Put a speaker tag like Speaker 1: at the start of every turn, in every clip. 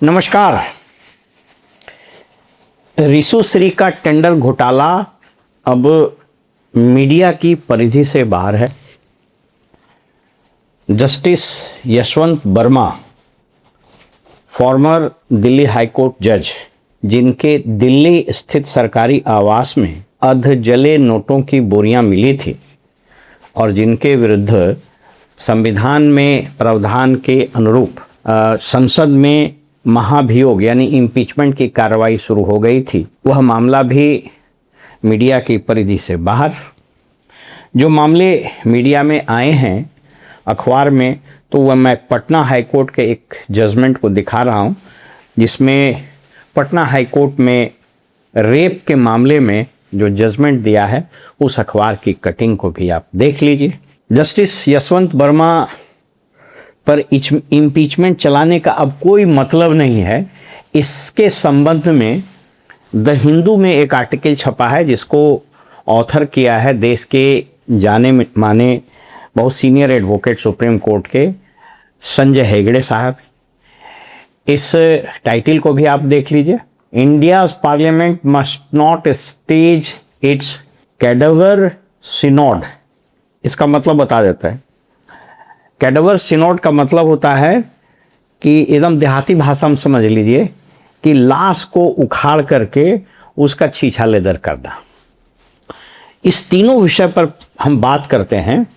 Speaker 1: नमस्कार। रिशु श्री का टेंडर घोटाला अब मीडिया की परिधि से बाहर है। Justice Yashwant Verma, farmer Delhi high court जज, जिनके दिल्ली स्थित सरकारी आवास में अध जले नोटों की बोरियां मिली थी और जिनके विरुद्ध संविधान में प्रावधान के अनुरूप संसद में महाभियोग यानी इम्पीचमेंट की कार्रवाई शुरू हो गई थी, वह मामला भी मीडिया की परिधि से बाहर। जो मामले मीडिया में आए हैं अखबार में, तो वह मैं पटना हाई कोर्ट के एक जजमेंट को दिखा रहा हूं, जिसमें पटना हाई कोर्ट में रेप के मामले में जो जजमेंट दिया है उस अखबार की कटिंग को भी आप देख लीजिए। जस्टिस यशवंत वर्मा पर इम्पीचमेंट चलाने का अब कोई मतलब नहीं है। इसके संबंध में द हिंदू में एक आर्टिकल छपा है जिसको ऑथर किया है देश के जाने माने बहुत सीनियर एडवोकेट सुप्रीम कोर्ट के संजय हेगड़े साहब। इस टाइटल को भी आप देख लीजिए। India's parliament must not stage its cadaver synod. इसका मतलब बता देता है। कैडवर सिनोड का मतलब होता है कि एकदम देहाती भाषा में समझ लीजिए कि लाश को उखाड़ करके उसका छीछा लेदर करना। इस तीनों विषय पर हम बात करते हैं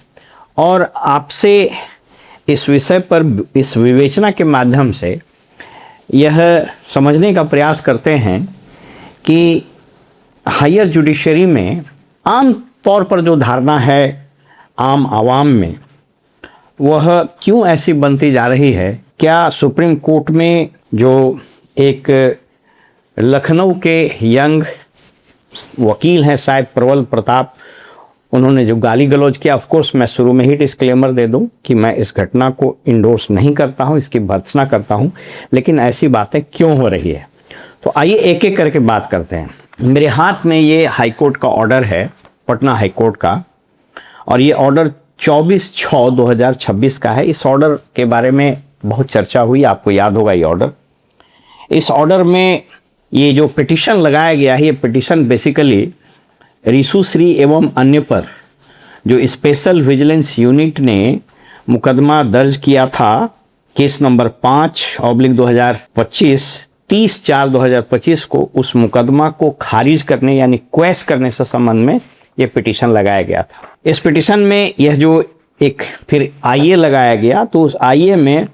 Speaker 1: और आपसे इस विषय पर इस विवेचना के माध्यम से यह समझने का प्रयास करते हैं कि हायर जुडिशरी में आम तौर पर जो धारणा है आम आवाम में, वह क्यों ऐसी बनती जा रही है। क्या सुप्रीम कोर्ट में जो एक लखनऊ के यंग वकील हैं शायद प्रबल प्रताप, उन्होंने जो गाली गलौज किया, ऑफ कोर्स मैं शुरू में ही डिस्क्लेमर दे दूं कि मैं इस घटना को इंडोर्स नहीं करता हूं, इसकी भर्त्सना करता हूं, लेकिन ऐसी बातें क्यों हो रही है तो आइए एक एक करके बात करते हैं। मेरे हाथ में ये हाई कोर्ट का ऑर्डर है, पटना हाई कोर्ट का, और ये ऑर्डर 24/6/2026 का है। इस ऑर्डर के बारे में बहुत चर्चा हुई, आपको याद होगा ये ऑर्डर। इस ऑर्डर में ये जो पिटीशन लगाया गया है, ये पिटीशन बेसिकली रिशु श्री एवं अन्य पर जो स्पेशल विजिलेंस यूनिट ने मुकदमा दर्ज किया था, केस नंबर 5/2025 30/4/2025 को, उस मुकदमा को खारिज करने यानी क्वैश करने से संबंध में ये पिटीशन लगाया गया था। इस पिटीशन में यह जो एक फिर आईए लगाया गया, तो उस आईए में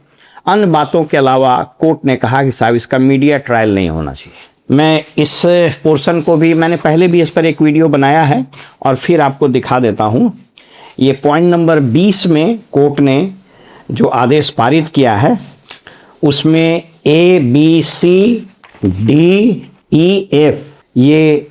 Speaker 1: अन्य बातों के अलावा कोर्ट ने कहा कि साहब इसका मीडिया ट्रायल नहीं होना चाहिए। मैं इस पोर्शन को भी, मैंने पहले भी इस पर एक वीडियो बनाया है और फिर आपको दिखा देता हूँ। ये पॉइंट नंबर 20 में कोर्ट ने जो आदेश पारित किया है उसमें ABCDEF ये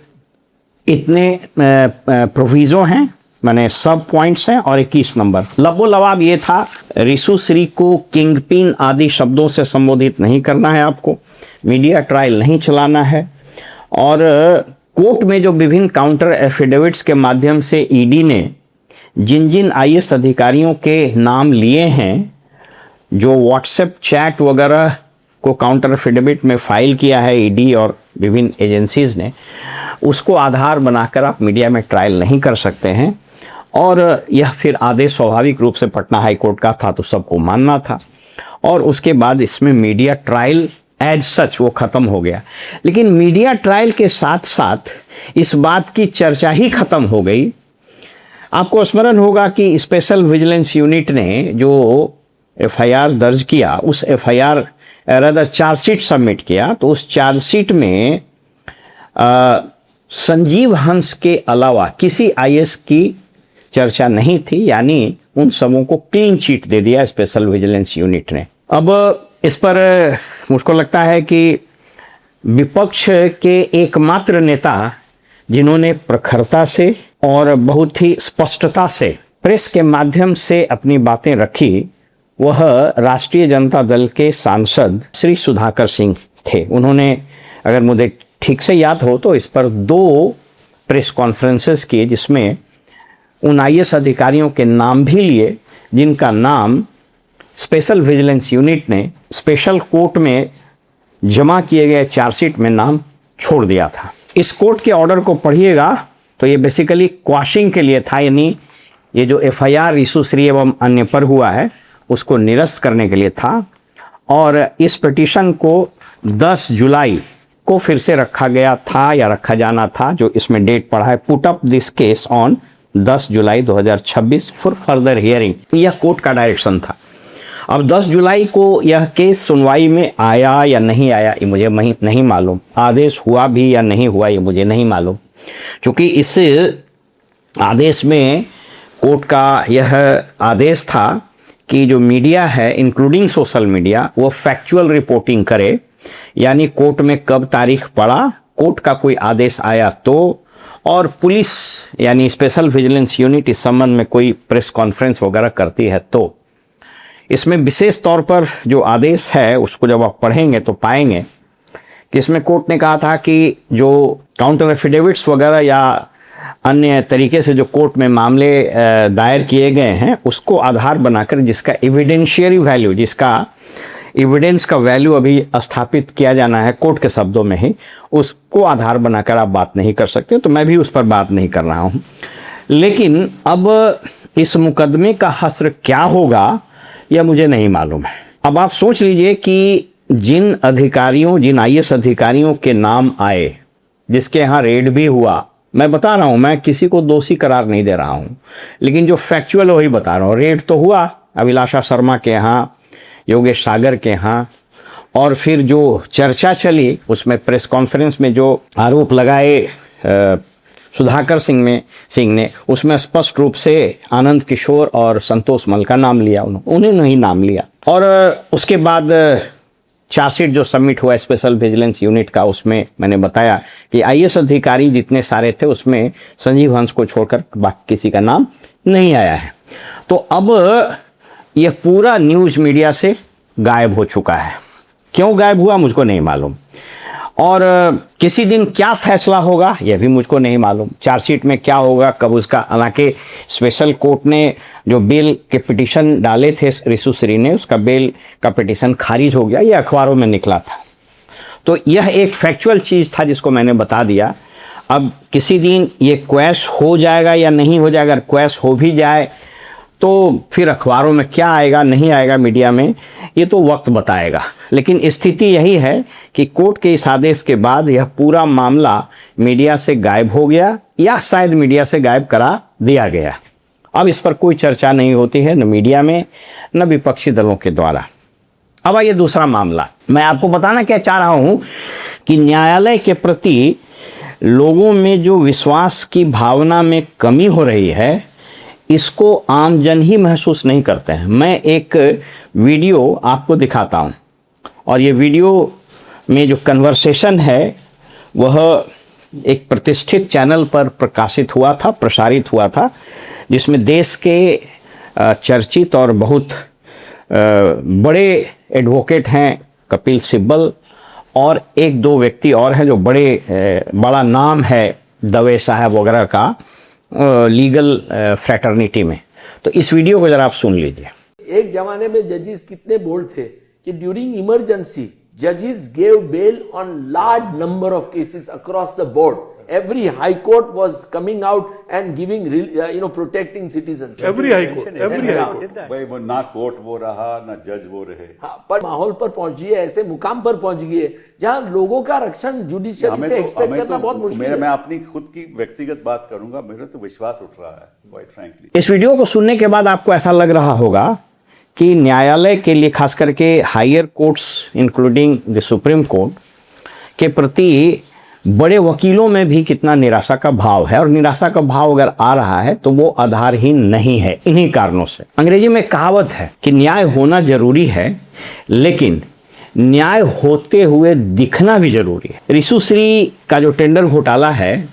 Speaker 1: इतने प्रोविज़ो हैं, माने सब पॉइंट्स हैं, और 21 नंबर। लबोलवाब ये था, रिशु श्री को किंगपिन आदि शब्दों से संबोधित नहीं करना है, आपको मीडिया ट्रायल नहीं चलाना है, और कोर्ट में जो विभिन्न काउंटर एफिडेविट्स के माध्यम से ईडी ने जिन जिन IAS अधिकारियों के नाम लिए हैं, जो व्हाट्सएप चैट वगैरह को काउंटर एफिडेविट में फाइल किया है ईडी और विभिन्न एजेंसीज ने, उसको आधार बनाकर आप मीडिया में ट्रायल नहीं कर सकते हैं। और यह फिर आदेश स्वाभाविक रूप से पटना हाई कोर्ट का था, तो सबको मानना था, और उसके बाद इसमें मीडिया ट्रायल एज सच वो ख़त्म हो गया। लेकिन मीडिया ट्रायल के साथ साथ इस बात की चर्चा ही ख़त्म हो गई। आपको स्मरण होगा कि स्पेशल विजिलेंस यूनिट ने जो FIR दर्ज किया, उस FIR रादर चार्जशीट सबमिट किया, तो उस चार्जशीट में संजीव हंस के अलावा किसी IAS की चर्चा नहीं थी, यानी उन सबों को क्लीन चिट दे दिया स्पेशल विजिलेंस यूनिट ने। अब इस पर मुझको लगता है कि विपक्ष के एकमात्र नेता जिन्होंने प्रखरता से और बहुत ही स्पष्टता से प्रेस के माध्यम से अपनी बातें रखी, वह राष्ट्रीय जनता दल के सांसद श्री सुधाकर सिंह थे। उन्होंने, अगर मुझे ठीक से याद हो, तो इस पर 2 प्रेस कॉन्फ्रेंसेस किए, जिसमें उन IAS अधिकारियों के नाम भी लिए जिनका नाम स्पेशल विजिलेंस यूनिट ने स्पेशल कोर्ट में जमा किए गए चार्जशीट में नाम छोड़ दिया था। इस कोर्ट के ऑर्डर को पढ़िएगा तो ये बेसिकली क्वाशिंग के लिए था, यानी ये जो एफआईआर ऋषुश्री एवं अन्य पर हुआ है उसको निरस्त करने के लिए था। और इस पिटीशन को 10 जुलाई को फिर से रखा गया था या रखा जाना था, जो इसमें डेट पड़ा है, put up this case on 10 July 2026 for further hearing. यह कोर्ट का डायरेक्शन था। अब 10 जुलाई को यह केस सुनवाई में आया या नहीं आया ये मुझे नहीं मालूम, आदेश हुआ भी या नहीं हुआ ये मुझे नहीं मालूम, क्योंकि इस आदेश में कोर्ट का यह आदेश था कि जो मीडिया है इंक्लूडिंग सोशल मीडिया वो फैक्चुअल रिपोर्टिंग करे, यानी कोर्ट में कब तारीख पड़ा, कोर्ट का कोई आदेश आया तो, और पुलिस यानी स्पेशल विजिलेंस यूनिट इस संबंध में कोई प्रेस कॉन्फ्रेंस वगैरह करती है तो। इसमें विशेष तौर पर जो आदेश है उसको जब आप पढ़ेंगे तो पाएंगे कि इसमें कोर्ट ने कहा था कि जो काउंटर एफिडेविट्स वगैरह या अन्य तरीके से जो कोर्ट में मामले दायर किए गए हैं उसको आधार बनाकर जिसका एविडेंशियरी वैल्यू, जिसका एविडेंस का वैल्यू अभी स्थापित किया जाना है कोर्ट के शब्दों में ही, उसको आधार बनाकर आप बात नहीं कर सकते। तो मैं भी उस पर बात नहीं कर रहा हूँ। लेकिन अब इस मुकदमे का हश्र क्या होगा यह मुझे नहीं मालूम है। अब आप सोच लीजिए कि जिन अधिकारियों, जिन आईएएस अधिकारियों के नाम आए, जिसके यहाँ रेड भी हुआ, मैं बता रहा हूँ, मैं किसी को दोषी करार नहीं दे रहा हूँ, लेकिन जो फैक्चुअल वही बता रहा हूँ। रेड तो हुआ अभिलाषा शर्मा के यहाँ, योगेश सागर के यहाँ, और फिर जो चर्चा चली उसमें प्रेस कॉन्फ्रेंस में जो आरोप लगाए सुधाकर सिंह ने उसमें स्पष्ट रूप से आनंद किशोर और संतोष मल का नाम लिया, उन्हें नहीं नाम लिया। और उसके बाद चार्जशीट जो सबमिट हुआ स्पेशल विजिलेंस यूनिट का, उसमें मैंने बताया कि आईएएस अधिकारी जितने सारे थे उसमें संजीव हंस को छोड़कर बाकी किसी का नाम नहीं आया है। तो अब यह पूरा न्यूज़ मीडिया से गायब हो चुका है। क्यों गायब हुआ मुझको नहीं मालूम, और किसी दिन क्या फैसला होगा यह भी मुझको नहीं मालूम। चार्जशीट में क्या होगा, कब उसका, हालांकि स्पेशल कोर्ट ने जो बेल के पिटीशन डाले थे ऋषुश्री ने, उसका बेल का पिटीशन खारिज हो गया, ये अखबारों में निकला था। तो यह एक फैक्चुअल चीज़ था जिसको मैंने बता दिया। अब किसी दिन ये क्वैश हो जाएगा या नहीं हो जाएगा, अगर क्वैश हो भी जाए तो फिर अखबारों में क्या आएगा नहीं आएगा, मीडिया में, ये तो वक्त बताएगा। लेकिन स्थिति यही है कि कोर्ट के इस आदेश के बाद यह पूरा मामला मीडिया से गायब हो गया, या शायद मीडिया से गायब करा दिया गया। अब इस पर कोई चर्चा नहीं होती है, न मीडिया में न विपक्षी दलों के द्वारा। अब आइए दूसरा मामला। मैं आपको बताना क्या चाह रहा हूँ कि न्यायालय के प्रति लोगों में जो विश्वास की भावना में कमी हो रही है, इसको आमजन ही महसूस नहीं करते हैं। मैं एक वीडियो आपको दिखाता हूं, और ये वीडियो में जो कन्वर्सेशन है वह एक प्रतिष्ठित चैनल पर प्रसारित हुआ था, जिसमें देश के चर्चित और बहुत बड़े एडवोकेट हैं कपिल सिब्बल, और एक दो व्यक्ति और हैं जो बड़ा नाम है दवे साहब वगैरह का लीगल फ्रैटर्निटी में। तो इस वीडियो को जरा आप सुन लीजिए।
Speaker 2: एक जमाने में जजेस कितने बोल्ड थे कि ड्यूरिंग इमरजेंसी जजेस gave bail on large number of cases across the board. Every high court was coming out and giving, protecting citizens.
Speaker 3: Every high court.
Speaker 4: भाई वो ना कोर्ट वो रहा ना जज वो रहे।
Speaker 2: हाँ, पर माहौल पर पहुंच गई है, ऐसे मुकाम पर पहुंच गई है जहां लोगों का रक्षण जुडिशियरी से एक्सपेक्ट करना बहुत मुश्किल है।
Speaker 4: मैं अपनी खुद की व्यक्तिगत बात करूंगा, मेरे तो विश्वास उठ रहा है क्वाइट फ्रैंकली।
Speaker 1: इस वीडियो को सुनने के बाद आपको ऐसा लग रहा होगा कि न्यायालय के लिए, खास करके higher courts including the supreme court के प्रति बड़े वकीलों में भी कितना निराशा का भाव है। और निराशा का भाव अगर आ रहा है तो वो आधारहीन नहीं है, इन्हीं कारणों से। अंग्रेजी में कहावत है कि न्याय होना जरूरी है, लेकिन न्याय होते हुए दिखना भी जरूरी है। ऋषुश्री का जो टेंडर घोटाला है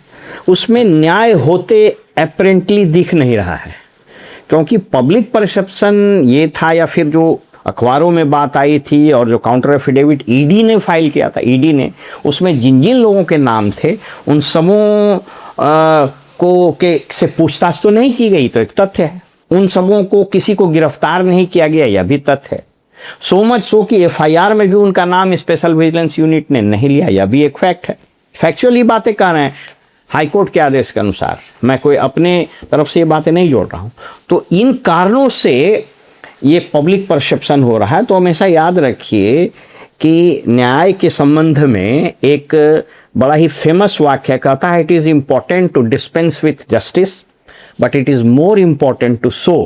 Speaker 1: उसमें न्याय होते एपरेंटली दिख नहीं रहा है, क्योंकि पब्लिक परसेप्शन ये था, या फिर जो अखबारों में बात आई थी और जो काउंटर एफिडेविट ईडी ने फाइल किया था, ईडी ने, उसमें जिन जिन लोगों के नाम थे उन सबों से पूछताछ तो नहीं की गई, तो एक तथ्य है। उन सबों को किसी को गिरफ्तार नहीं किया गया, यह भी तथ्य है। सो मच सो कि एफआईआर में भी उनका नाम स्पेशल विजिलेंस यूनिट ने नहीं लिया। यह भी एक फैक्ट है, फैक्चुअली बातें कर रहे हैं हाईकोर्ट के आदेश के अनुसार, मैं कोई अपने तरफ से ये बातें नहीं जोड़ रहा हूँ। तो इन कारणों से ये पब्लिक परसेप्शन हो रहा है। तो हमेशा याद रखिए कि न्याय के संबंध में एक बड़ा ही फेमस वाक्य कहता है, it is important to dispense with justice but it is more important to show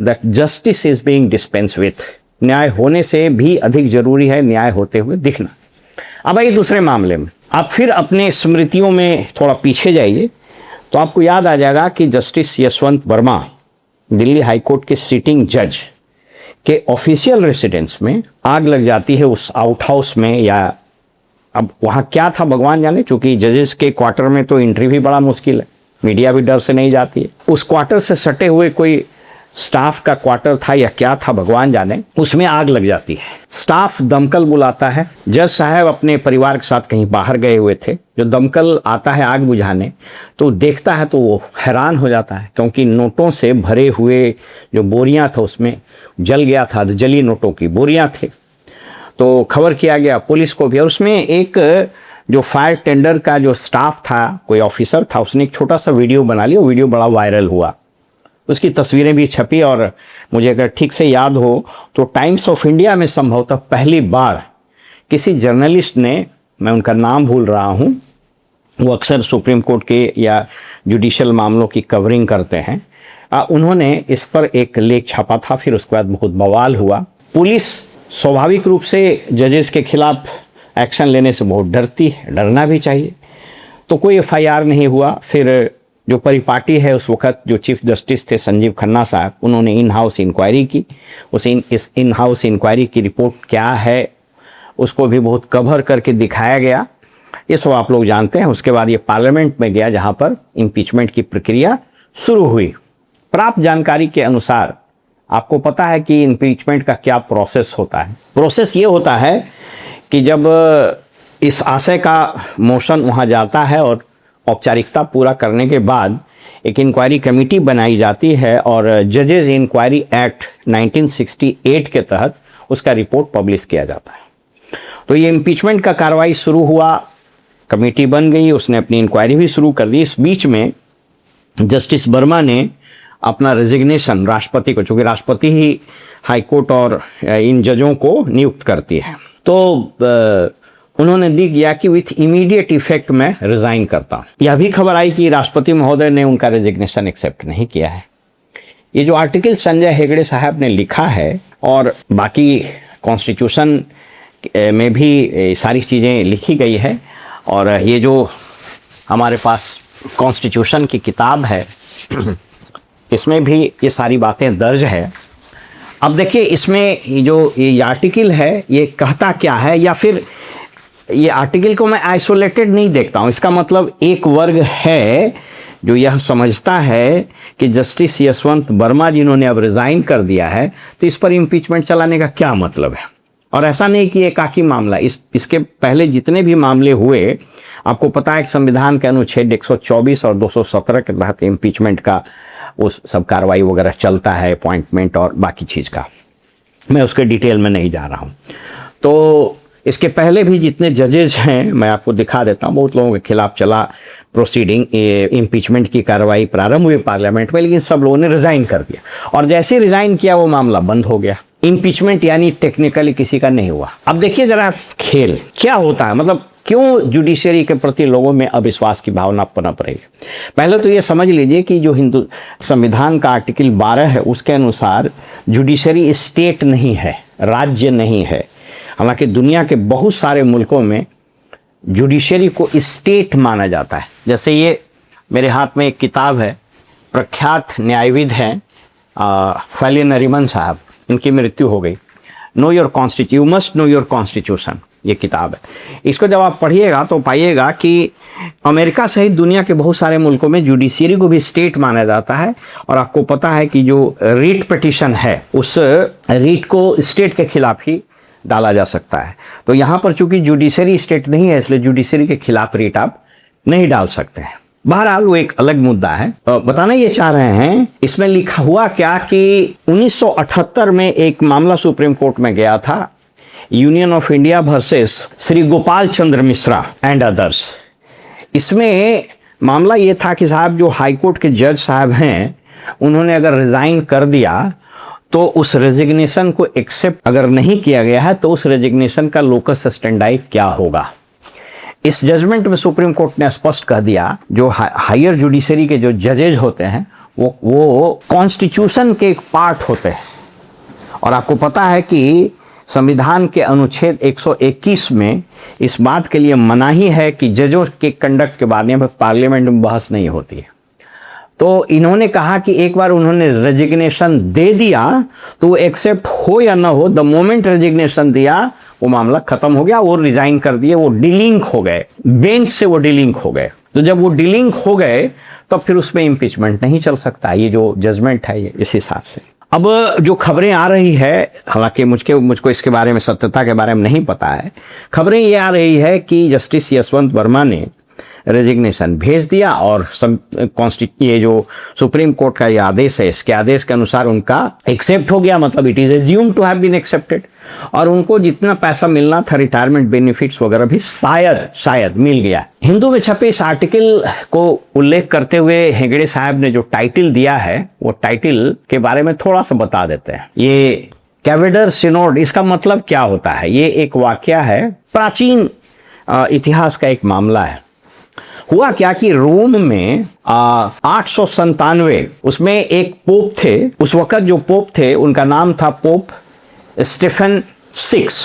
Speaker 1: that justice is being dispensed with. न्याय होने से भी अधिक जरूरी है न्याय होते हुए दिखना। अब आइए दूसरे मामले में, आप फिर अपने स्मृतियों में थोड़ा पीछे जाइए तो आपको याद आ जाएगा कि जस्टिस यशवंत वर्मा दिल्ली हाईकोर्ट के सिटिंग जज के ऑफिशियल रेसिडेंस में आग लग जाती है उस आउट हाउस में, या अब वहाँ क्या था भगवान जाने, चूंकि जजेस के क्वार्टर में तो एंट्री भी बड़ा मुश्किल है, मीडिया भी डर से नहीं जाती है। उस क्वार्टर से सटे हुए कोई स्टाफ का क्वार्टर था या क्या था भगवान जाने, उसमें आग लग जाती है। स्टाफ दमकल बुलाता है, जज साहब अपने परिवार के साथ कहीं बाहर गए हुए थे, जो दमकल आता है आग बुझाने तो देखता है तो वो हैरान हो जाता है, क्योंकि नोटों से भरे हुए जो बोरियां था उसमें जल गया था, जली नोटों की बोरियां थे। तो खबर किया गया पुलिस को भी, और उसमें एक जो फायर टेंडर का जो स्टाफ था, कोई ऑफिसर था, उसने एक छोटा सा वीडियो बना लिया, वो वीडियो बड़ा वायरल हुआ, उसकी तस्वीरें भी छपी। और मुझे अगर ठीक से याद हो तो टाइम्स ऑफ इंडिया में संभवतः पहली बार किसी जर्नलिस्ट ने, मैं उनका नाम भूल रहा हूँ, वो अक्सर सुप्रीम कोर्ट के या जुडिशियल मामलों की कवरिंग करते हैं, उन्होंने इस पर एक लेख छापा था। फिर उसके बाद बहुत बवाल हुआ। पुलिस स्वाभाविक रूप से जजेस के खिलाफ एक्शन लेने से बहुत डरती है, डरना भी चाहिए। तो कोई एफआईआर नहीं हुआ। फिर जो परिपाटी है उस वक्त जो चीफ जस्टिस थे संजीव खन्ना साहब, उन्होंने इन हाउस इंक्वायरी की। इस इन हाउस इंक्वायरी की रिपोर्ट क्या है उसको भी बहुत कवर करके दिखाया गया, ये सब आप लोग जानते हैं। उसके बाद ये पार्लियामेंट में गया जहाँ पर इम्पीचमेंट की प्रक्रिया शुरू हुई। प्राप्त जानकारी के अनुसार आपको पता है कि इम्पीचमेंट का क्या प्रोसेस होता है। प्रोसेस ये होता है कि जब इस आशय का मोशन वहाँ जाता है और औपचारिकता पूरा करने के बाद एक इंक्वायरी कमेटी बनाई जाती है और जजेस इंक्वायरी एक्ट 1968 के तहत उसका रिपोर्ट पब्लिश किया जाता है। तो ये इम्पीचमेंट का कार्रवाई शुरू हुआ, कमेटी बन गई, उसने अपनी इंक्वायरी भी शुरू कर दी। इस बीच में जस्टिस वर्मा ने अपना रेजिग्नेशन राष्ट्रपति को, चूँकि राष्ट्रपति ही हाईकोर्ट और इन जजों को नियुक्त करती है, तो उन्होंने लिख दिया कि विथ इमीडिएट इफेक्ट मैं रिजाइन करता हूँ। यह भी खबर आई कि राष्ट्रपति महोदय ने उनका रेजिग्नेशन एक्सेप्ट नहीं किया है। ये जो आर्टिकल संजय हेगड़े साहब ने लिखा है और बाकी कॉन्स्टिट्यूशन में भी सारी चीज़ें लिखी गई है, और ये जो हमारे पास कॉन्स्टिट्यूशन की किताब है इसमें भी ये सारी बातें दर्ज है। अब देखिए इसमें ये आर्टिकल है ये कहता क्या है, या फिर ये आर्टिकल को मैं आइसोलेटेड नहीं देखता हूँ। इसका मतलब एक वर्ग है जो यह समझता है कि जस्टिस यशवंत वर्मा जिन्होंने अब रिज़ाइन कर दिया है तो इस पर इम्पीचमेंट चलाने का क्या मतलब है। और ऐसा नहीं कि एकाकी मामला, इसके पहले जितने भी मामले हुए आपको पता है कि संविधान के अनुच्छेद 124 और 217 के तहत इम्पीचमेंट का वो सब कार्रवाई वगैरह चलता है, अपॉइंटमेंट और बाकी चीज़ का, मैं उसके डिटेल में नहीं जा रहा हूँ। तो इसके पहले भी जितने जजेज हैं मैं आपको दिखा देता हूँ, बहुत लोगों के खिलाफ चला प्रोसीडिंग, इम्पीचमेंट की कार्रवाई प्रारंभ हुई पार्लियामेंट में, लेकिन सब लोगों ने रिज़ाइन कर दिया और जैसे ही रिज़ाइन किया वो मामला बंद हो गया। इम्पीचमेंट यानी टेक्निकली किसी का नहीं हुआ। अब देखिए जरा खेल क्या होता है, मतलब क्यों जुडिशरी के प्रति लोगों में अविश्वास की भावना पनप रही है। पहले तो ये समझ लीजिए कि जो हिंदू संविधान का आर्टिकल 12 है उसके अनुसार जुडिशरी स्टेट नहीं है, राज्य नहीं है। हालांकि दुनिया के बहुत सारे मुल्कों में जुडिशरी को स्टेट माना जाता है। जैसे ये मेरे हाथ में एक किताब है, प्रख्यात न्यायविद हैं फैली नरीमन साहब, इनकी मृत्यु हो गई। Know your constitution, you must know your constitution, ये किताब है। इसको जब आप पढ़िएगा तो पाइएगा कि अमेरिका सहित दुनिया के बहुत सारे मुल्कों में जुडिशरी को भी स्टेट माना जाता है। और आपको पता है कि जो रीट पिटीशन है उस रीट को स्टेट के खिलाफ ही डाला जा सकता है। तो यहाँ पर चूंकि जुडिशरी स्टेट नहीं है इसलिए जुडिशरी के खिलाफ रीट आप नहीं डाल सकते हैं। बहरहाल वो एक अलग मुद्दा है। बताना ये चाह रहे हैं, इसमें लिखा हुआ क्या कि 1978 में एक मामला सुप्रीम कोर्ट में गया था, union of India versus Shri Gopal Chandra Mishra and others. इसमें मामला ये था कि साहब जो हाई कोर्ट के जज साहब हैं, उन्होंने अगर रिजाइन कर दिया तो उस रेजिग्नेशन को एक्सेप्ट अगर नहीं किया गया है तो उस रेजिग्नेशन का लोकस स्टैंडाई क्या होगा। इस जजमेंट में सुप्रीम कोर्ट ने स्पष्ट कह दिया, जो हायर जुडिशरी के जो जजेज होते हैं वो कॉन्स्टिट्यूशन के एक पार्ट होते हैं। और आपको पता है कि संविधान के अनुच्छेद 121 में इस बात के लिए मनाही है कि जजों के कंडक्ट के बारे में पार्लियामेंट में बहस नहीं होती है। तो इन्होंने कहा कि एक बार उन्होंने रेजिग्नेशन दे दिया तो वो एक्सेप्ट हो या ना हो, द मोमेंट रेजिग्नेशन दिया वो मामला खत्म हो गया, वो रिजाइन कर दिए, वो डिलिंक हो गए, बेंच से वो डिलिंक हो गए। तो जब वो डिलिंक हो गए तो फिर उसमें इम्पीचमेंट नहीं चल सकता। ये जो जजमेंट है ये इस हिसाब से। अब जो खबरें आ रही है, हालांकि मुझको इसके बारे में सत्यता के बारे में नहीं पता है, खबरें ये आ रही है कि जस्टिस यशवंत वर्मा ने रेजिग्नेशन भेज दिया और ये जो सुप्रीम कोर्ट का ये आदेश है, इसके आदेश के अनुसार उनका एक्सेप्ट हो गया, मतलब it is assumed to have been accepted. और उनको जितना पैसा मिलना था, रिटायरमेंट बेनिफिट्स वगैरह भी शायद मिल गया। हिंदू में छपे इस आर्टिकल को उल्लेख करते हुए हेगड़े साहब ने जो टाइटल दिया है, वो टाइटल के बारे में थोड़ा सा बता देते हैं। ये कैवेडर सिनोड, इसका मतलब क्या होता है? ये एक वाकया है, प्राचीन इतिहास का एक मामला है। हुआ क्या कि रोम में 897 उसमें एक पोप थे। उस वक्त जो पोप थे उनका नाम था पोप स्टीफन 6।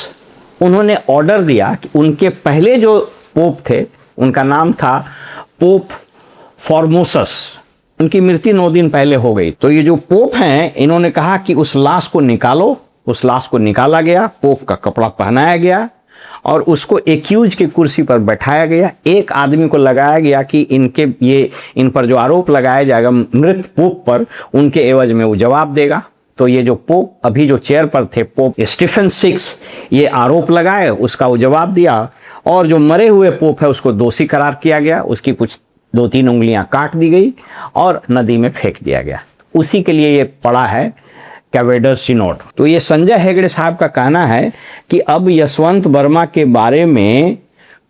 Speaker 1: उन्होंने ऑर्डर दिया कि उनके पहले जो पोप थे उनका नाम था पोप फॉर्मोसस। उनकी मृत्यु 9 दिन पहले हो गई। तो ये जो पोप हैं, इन्होंने कहा कि उस लाश को निकालो। उस लाश को निकाला गया, पोप का कपड़ा पहनाया गया और उसको एक्यूज की कुर्सी पर बैठाया गया। एक आदमी को लगाया गया कि इन पर जो आरोप लगाया जाएगा मृत पोप पर, उनके एवज में वो जवाब देगा। तो ये जो पोप अभी जो चेयर पर थे, पोप स्टीफन 6, ये आरोप लगाए, उसका वो जवाब दिया और जो मरे हुए पोप है उसको दोषी करार किया गया। उसकी कुछ 2-3 उंगलियां काट दी गई और नदी में फेंक दिया गया। उसी के लिए ये पड़ा है कैवेडर सिनोड। तो ये संजय हेगड़े साहब का कहना है कि अब यशवंत वर्मा के बारे में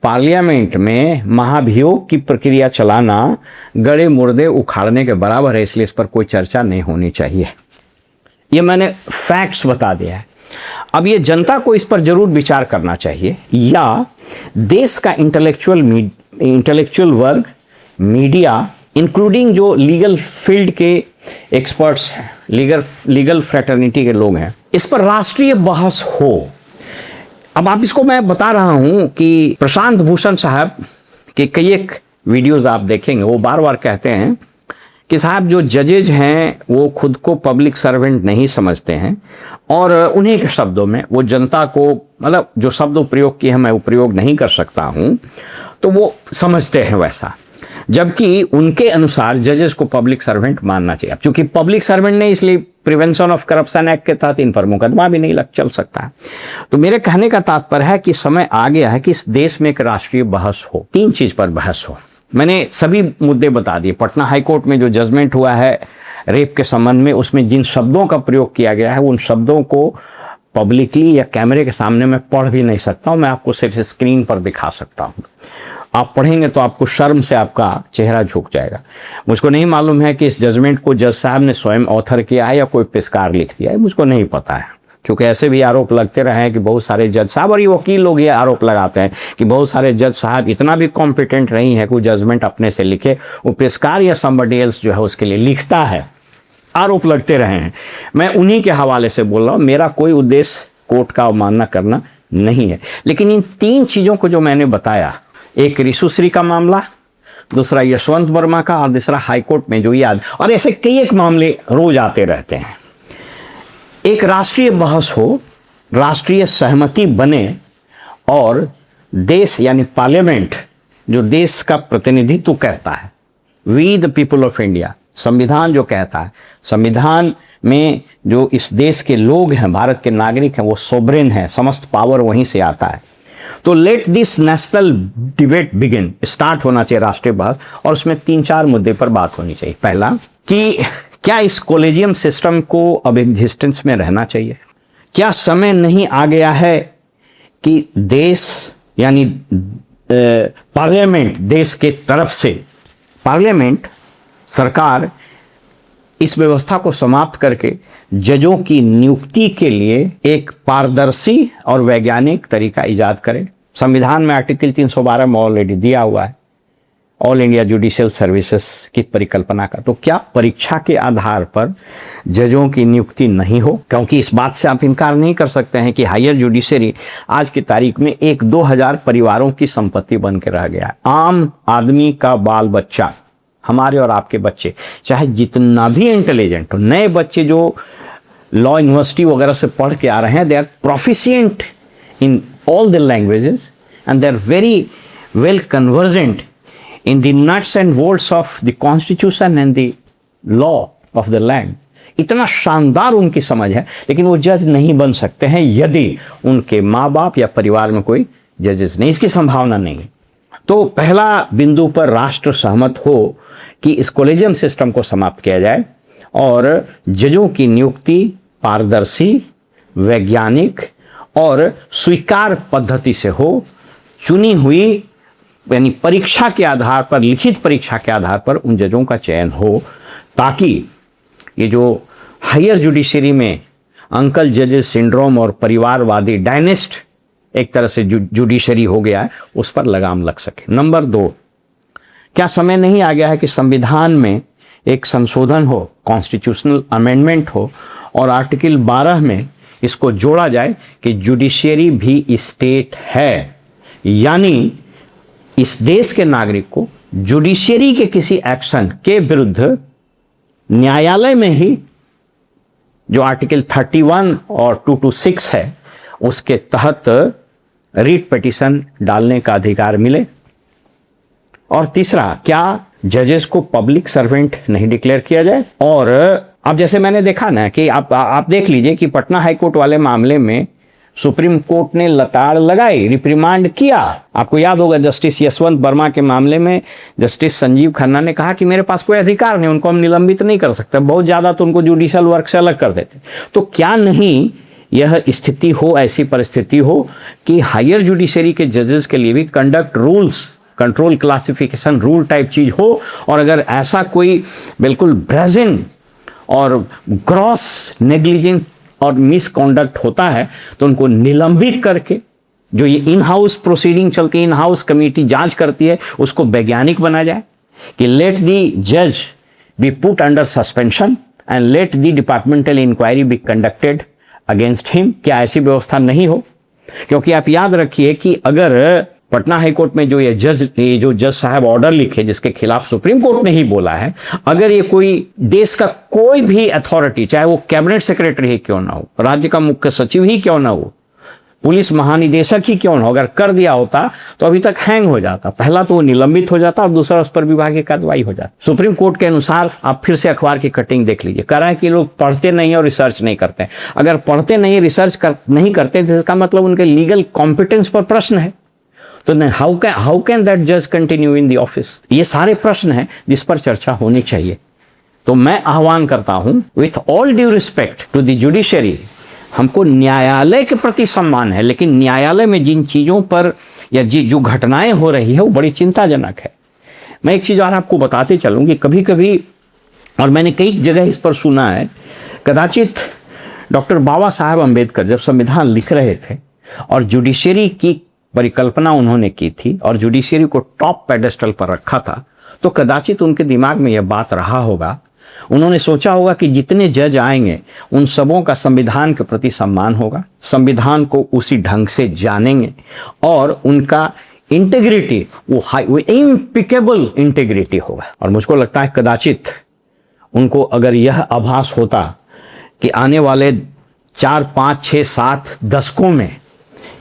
Speaker 1: पार्लियामेंट में महाभियोग की प्रक्रिया चलाना गड़े मुर्दे उखाड़ने के बराबर है, इसलिए इस पर कोई चर्चा नहीं होनी चाहिए। ये मैंने फैक्ट्स बता दिया है। अब ये जनता को इस पर जरूर विचार करना चाहिए, या देश का इंटेलेक्चुअल वर्ग, मीडिया, इंक्लूडिंग जो लीगल फील्ड के एक्सपर्ट्स हैं, लीगल फ्रेटर्निटी के लोग हैं, इस पर राष्ट्रीय बहस हो। अब आप इसको मैं बता रहा हूं कि प्रशांत भूषण साहब के कई एक वीडियोस आप देखेंगे, वो बार बार कहते हैं कि साहब जो जजेज हैं वो खुद को पब्लिक सर्वेंट नहीं समझते हैं और उन्हीं के शब्दों में वो जनता को, मतलब जो शब्द प्रयोग किए हैं मैं वो प्रयोग नहीं कर सकता हूं, तो वो समझते हैं वैसा, जबकि उनके अनुसार जजेस को पब्लिक सर्वेंट मानना चाहिए। अब चूंकि पब्लिक सर्वेंट नहीं, इसलिए प्रिवेंशन ऑफ करप्शन एक्ट के तहत इन पर मुकदमा भी नहीं चल सकता है। तो मेरे कहने का तात्पर्य है कि समय आ गया है कि इस देश में एक राष्ट्रीय बहस हो, 3 चीज पर बहस हो। मैंने सभी मुद्दे बता दिए। पटना हाईकोर्ट में जो जजमेंट हुआ है रेप के संबंध में, उसमें जिन शब्दों का प्रयोग किया गया है उन शब्दों को पब्लिकली या कैमरे के सामने मैं पढ़ भी नहीं सकता हूं, मैं आपको सिर्फ स्क्रीन पर दिखा सकता हूं। आप पढ़ेंगे तो आपको शर्म से आपका चेहरा झुक जाएगा। मुझको नहीं मालूम है कि इस जजमेंट को जज साहब ने स्वयं ऑथर किया है या कोई पेशकार लिख दिया है, मुझको नहीं पता है। क्योंकि ऐसे भी आरोप लगते रहे हैं कि बहुत सारे जज साहब, और ये वकील लोग ये आरोप लगाते हैं कि बहुत सारे जज साहब इतना भी कॉम्पिटेंट नहीं है कि जजमेंट अपने से लिखे, वो पेशकार या समबडी एल्स जो है उसके लिए लिखता है। आरोप लगते रहे हैं। मैं उन्हीं के हवाले से बोल रहा हूँ, मेरा कोई उद्देश्य कोर्ट का अवमानना करना नहीं है। लेकिन इन 3 चीज़ों को जो मैंने बताया, एक ऋषुश्री का मामला, दूसरा यशवंत वर्मा का, और तीसरा हाईकोर्ट में जो याद, और ऐसे कई एक मामले रोज आते रहते हैं। एक राष्ट्रीय बहस हो, राष्ट्रीय सहमति बने और देश यानी पार्लियामेंट जो देश का प्रतिनिधित्व करता है, we the people of India, संविधान जो कहता है, संविधान में जो इस देश के लोग हैं, भारत के नागरिक हैं, वो सोवरेन है, समस्त पावर वहीं से आता है। तो let this national debate begin, start होना चाहिए राष्ट्रीय बहस, और उसमें 3-4 मुद्दे पर बात होनी चाहिए। पहला कि क्या इस कॉलेजियम सिस्टम को अब एग्जिस्टेंस में रहना चाहिए? क्या समय नहीं आ गया है कि देश यानी पार्लियामेंट, देश के तरफ से पार्लियामेंट, सरकार इस व्यवस्था को समाप्त करके जजों की नियुक्ति के लिए एक पारदर्शी और वैज्ञानिक तरीका इजाद करे? संविधान में आर्टिकल 312 में ऑलरेडी दिया हुआ है ऑल इंडिया जुडिशियल सर्विसेज की परिकल्पना का। तो क्या परीक्षा के आधार पर जजों की नियुक्ति नहीं हो? क्योंकि इस बात से आप इनकार नहीं कर सकते हैं कि हायर जुडिशरी आज की तारीख में 1-2 हजार परिवारों की संपत्ति बन के रह गया है। आम आदमी का बाल बच्चा, हमारे और आपके बच्चे, चाहे जितना भी इंटेलिजेंट हो, नए बच्चे जो लॉ यूनिवर्सिटी वगैरह से पढ़ के आ रहे हैं, they are proficient in all the languages and they are very well convergent in the nuts and bolts of the constitution and the law of the land. इतना शानदार उनकी समझ है, लेकिन वो जज नहीं बन सकते हैं यदि उनके माँ बाप या परिवार में कोई जजेस नहीं, इसकी संभावना नहीं है। तो पहला बिंदु पर राष्ट्र सहमत हो कि इस कॉलेजियम सिस्टम को समाप्त किया जाए और जजों की नियुक्ति पारदर्शी, वैज्ञानिक और स्वीकार पद्धति से हो, चुनी हुई यानी परीक्षा के आधार पर, लिखित परीक्षा के आधार पर उन जजों का चयन हो, ताकि ये जो हायर जुडिशरी में अंकल जजेस सिंड्रोम और परिवारवादी डायनेस्ट एक तरह से जुडिशरी हो गया है, उस पर लगाम लग सके। नंबर 2, क्या समय नहीं आ गया है कि संविधान में एक संशोधन हो, कॉन्स्टिट्यूशनल अमेंडमेंट हो और आर्टिकल 12 में इसको जोड़ा जाए कि जुडिशरी भी स्टेट है, यानी इस देश के नागरिक को जुडिशरी के किसी एक्शन के विरुद्ध न्यायालय में ही, जो आर्टिकल 31 और 226 है, उसके तहत रीट पिटीशन डालने का अधिकार मिले। और तीसरा, क्या जजेस को पब्लिक सर्वेंट नहीं डिक्लेयर किया जाए? और अब जैसे मैंने देखा ना कि आप देख लीजिए कि पटना हाईकोर्ट वाले मामले में सुप्रीम कोर्ट ने लताड़ लगाई, रिप्रिमांड किया। आपको याद होगा जस्टिस यशवंत वर्मा के मामले में जस्टिस संजीव खन्ना ने कहा कि मेरे पास कोई अधिकार नहीं, उनको हम निलंबित नहीं कर सकते, बहुत ज़्यादा तो उनको जुडिशियल वर्क से अलग कर देते। तो क्या नहीं यह स्थिति हो, ऐसी परिस्थिति हो कि हायर जुडिशरी के जजेस के लिए भी conduct rules, control classification rule type चीज़ हो, और अगर ऐसा कोई बिल्कुल ब्रेजन और ग्रॉस नेग्लिजेंट और मिसकॉन्डक्ट होता है तो उनको निलंबित करके, जो ये इन हाउस प्रोसीडिंग चलती है, इन हाउस कमेटी जांच करती है, उसको वैज्ञानिक बना जाए कि लेट दी जज be put under suspension and let the departmental inquiry be conducted against him. क्या ऐसी व्यवस्था नहीं हो? क्योंकि आप याद रखिए कि अगर पटना हाईकोर्ट में जो जज साहब ऑर्डर लिखे जिसके खिलाफ सुप्रीम कोर्ट ने ही बोला है, अगर ये कोई देश का कोई भी अथॉरिटी, चाहे वो कैबिनेट सेक्रेटरी ही क्यों ना हो, राज्य का मुख्य सचिव ही क्यों ना हो, पुलिस महानिदेशक ही क्यों ना हो, अगर कर दिया होता तो अभी तक हैंग हो जाता। पहला तो वो निलंबित हो जाता और दूसरा उस पर विभागीय कार्रवाई हो जाती। सुप्रीम कोर्ट के अनुसार आप फिर से अखबार की कटिंग देख लीजिए, कह रहा है कि लोग पढ़ते नहीं और रिसर्च नहीं करते। अगर पढ़ते नहीं, रिसर्च नहीं करते तो इसका मतलब उनके लीगल कॉम्पिटेंस पर प्रश्न है। तो हाउ कैन दैट जज कंटिन्यू इन द ऑफिस? ये सारे प्रश्न हैं जिस पर चर्चा होनी चाहिए। तो मैं आह्वान करता हूं, with all due respect to the judiciary, हमको न्यायालय के प्रति सम्मान है, लेकिन न्यायालय में जिन चीज़ों पर या जो घटनाएं हो रही है वो बड़ी चिंताजनक है। मैं एक चीज़ और आपको बताते चलूँ कि कभी कभी, और मैंने कई जगह इस पर सुना है, कदाचित डॉक्टर बाबा साहब अम्बेडकर जब संविधान लिख रहे थे और जुडिशरी की परिकल्पना उन्होंने की थी और जुडिशरी को टॉप पेडेस्टल पर रखा था, तो कदाचित उनके दिमाग में यह बात रहा होगा, उन्होंने सोचा होगा कि जितने जज आएंगे उन सबों का संविधान के प्रति सम्मान होगा, संविधान को उसी ढंग से जानेंगे और उनका इंटेग्रिटी वो इम्पिकेबल इंटेग्रिटी होगा। और मुझको लगता है कदाचित उनको अगर यह आभास होता कि आने वाले 4, 5, 6, 7 दशकों में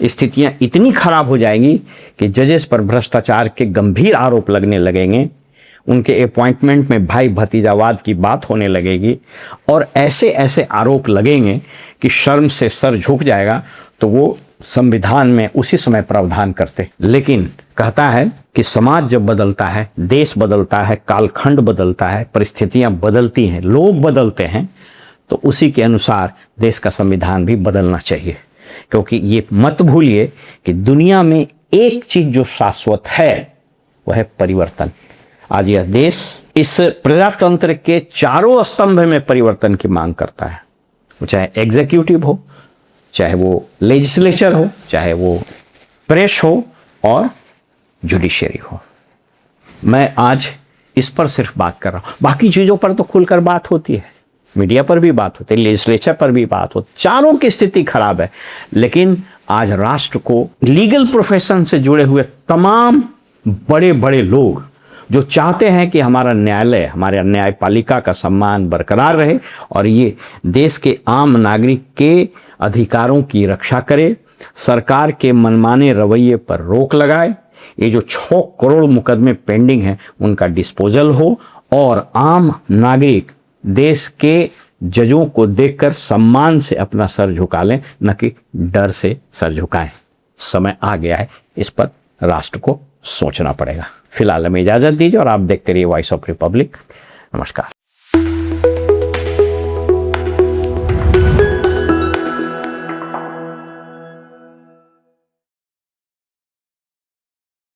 Speaker 1: स्थितियां इतनी खराब हो जाएंगी कि जजेस पर भ्रष्टाचार के गंभीर आरोप लगने लगेंगे, उनके अपॉइंटमेंट में भाई भतीजावाद की बात होने लगेगी और ऐसे ऐसे आरोप लगेंगे कि शर्म से सर झुक जाएगा, तो वो संविधान में उसी समय प्रावधान करते। लेकिन कहता है कि समाज जब बदलता है, देश बदलता है, कालखंड बदलता है, परिस्थितियां बदलती हैं, लोग बदलते हैं, तो उसी के अनुसार देश का संविधान भी बदलना चाहिए। क्योंकि ये मत भूलिए कि दुनिया में एक चीज जो शाश्वत है वह है परिवर्तन। आज यह देश इस प्रजातंत्र के चारों स्तंभ में परिवर्तन की मांग करता है, वो चाहे एग्जीक्यूटिव हो, चाहे वो लेजिस्लेचर हो, चाहे वो प्रेस हो और जुडिशरी हो। मैं आज इस पर सिर्फ बात कर रहा हूं, बाकी चीजों पर तो खुलकर बात होती है, मीडिया पर भी बात होती है, लेजिस्लेचर पर भी बात होती है। चारों की स्थिति खराब है, लेकिन आज राष्ट्र को लीगल प्रोफेशन से जुड़े हुए तमाम बड़े बड़े लोग जो चाहते हैं कि हमारा न्यायालय, हमारे न्यायपालिका का सम्मान बरकरार रहे और ये देश के आम नागरिक के अधिकारों की रक्षा करे, सरकार के मनमाने रवैये पर रोक लगाए, ये जो 6 करोड़ मुकदमे पेंडिंग हैं उनका डिस्पोजल हो और आम नागरिक देश के जजों को देखकर सम्मान से अपना सर झुका लें, न कि डर से सर झुकाएं। समय आ गया है, इस पर राष्ट्र को सोचना पड़ेगा। फिलहाल हमें इजाजत दीजिए और आप देखते रहिए वॉइस ऑफ रिपब्लिक। नमस्कार।